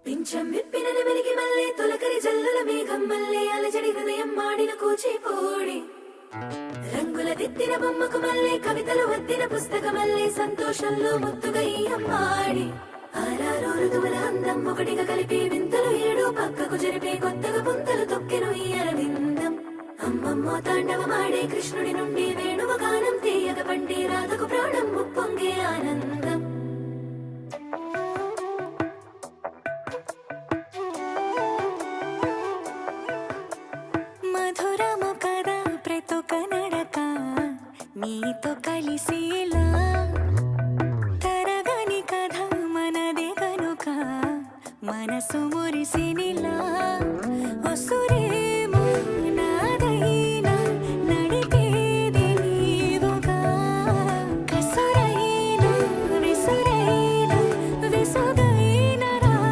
పింఛం విప్పిన నెమలికి మల్లె తొలకరి జల్లుల మేఘం మల్లె అలజడి హృదయం మాడిన కూచిపూడి రంగుల దిద్దిన బొమ్మకు మల్లె కవితలు వద్దిన పుస్తక మల్లె సంతోషంలో ముద్దుగా ఈ అమ్మాడి ఆరారు ఋతువుల అందం ఒకటిగా కలిపి వింతలు ఏడు పక్కకు జరిపే కొత్తగా పుంతలు తొక్కెను ఈ అరవిందం అమ్మమ్మో తాండవమాడే కృష్ణుడి నుండి వేణువ గానం తీయక పండి రాధకు ప్రాణం ముప్పొంగే ఆనందం మధురము కదా ప్రతొక నడక నీతో కలిసేలా తరగని కథ మనదే కనుక మనసు మురిసినిలా